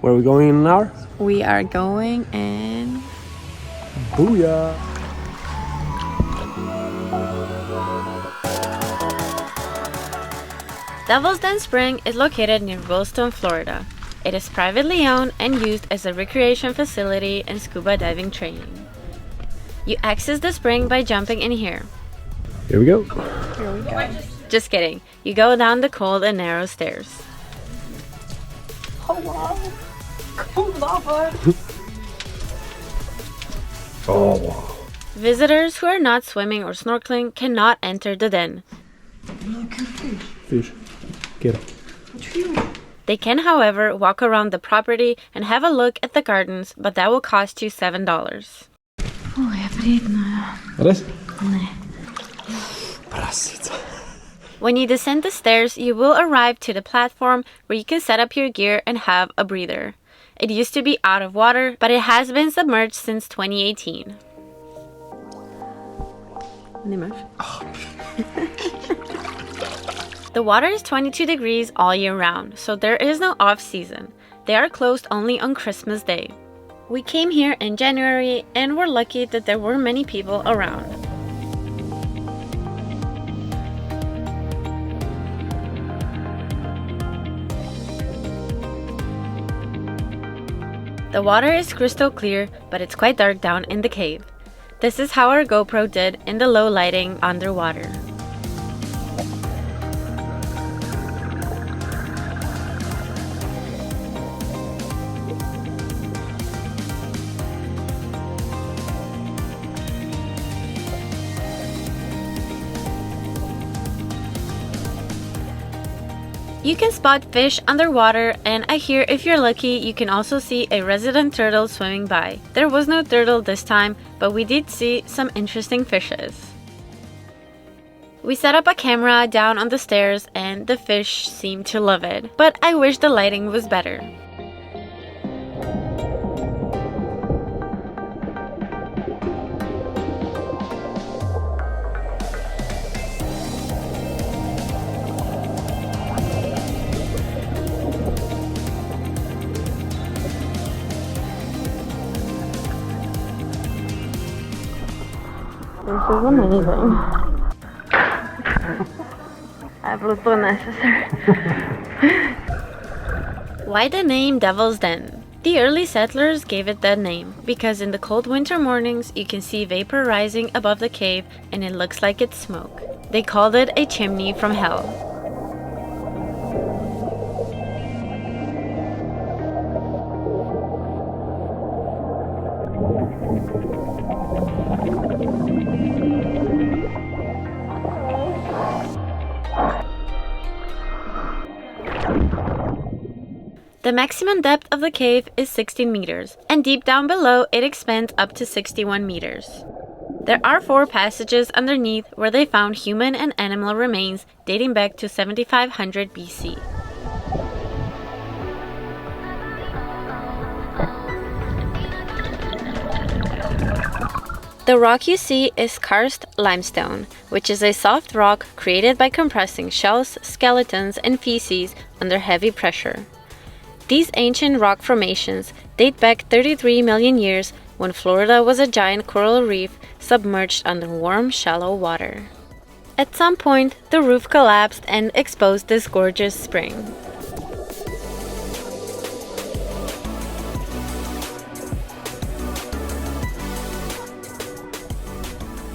Where are we going in now? We are going in... Booyah! Devil's Den Spring is located near Williston, Florida. It is privately owned and used as a recreation facility and scuba diving training. You access the spring by jumping in here. Here we go. Here we go. Just kidding. You go down the cold and narrow stairs. Oh wow. Visitors who are not swimming or snorkeling cannot enter the den. Fish. Get it. They can, however, walk around the property and have a look at the gardens, but that will cost you $7. Res? Prasica. When you descend the stairs, you will arrive to the platform where you can set up your gear and have a breather. It used to be out of water, but it has been submerged since 2018. The water is 22 degrees all year round, so there is no off-season. They are closed only on Christmas Day. We came here in January and were lucky that there were many people around. The water is crystal clear, but it's quite dark down in the cave. This is how our GoPro did in the low lighting underwater. You can spot fish underwater, and I hear if you're lucky you can also see a resident turtle swimming by. There was no turtle this time, but we did see some interesting fishes. We set up a camera down on the stairs and the fish seemed to love it, but I wish the lighting was better. This is amazing. Absolutely necessary. Why the name Devil's Den? The early settlers gave it that name because in the cold winter mornings you can see vapor rising above the cave and it looks like it's smoke. They called it a chimney from hell. The maximum depth of the cave is 16 meters, and deep down below it expands up to 61 meters. There are 4 passages underneath where they found human and animal remains dating back to 7500 BC. The rock you see is karst limestone, which is a soft rock created by compressing shells, skeletons, and feces under heavy pressure. These ancient rock formations date back 33 million years when Florida was a giant coral reef submerged under warm, shallow water. At some point, the roof collapsed and exposed this gorgeous spring.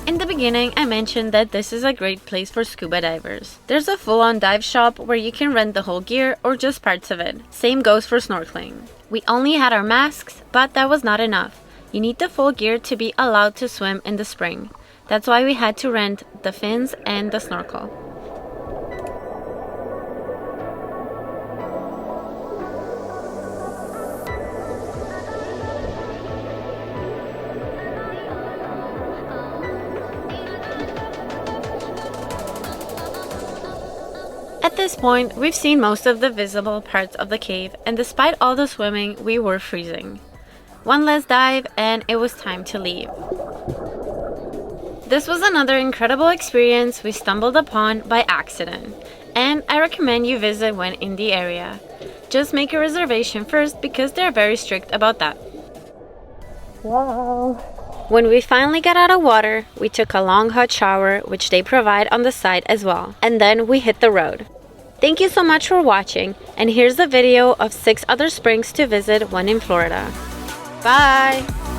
In the beginning, I mentioned that this is a great place for scuba divers. There's a full-on dive shop where you can rent the whole gear or just parts of it. Same goes for snorkeling. We only had our masks, but that was not enough. You need the full gear to be allowed to swim in the spring. That's why we had to rent the fins and the snorkel. At this point, we've seen most of the visible parts of the cave, and despite all the swimming, we were freezing. One last dive, and it was time to leave. This was another incredible experience we stumbled upon by accident, and I recommend you visit when in the area. just make a reservation first because they're very strict about that. Wow. When we finally got out of water, we took a long hot shower, which they provide on the site as well. And then we hit the road. Thank you so much for watching, and here's a video of 6 other springs to visit when in Florida. Bye!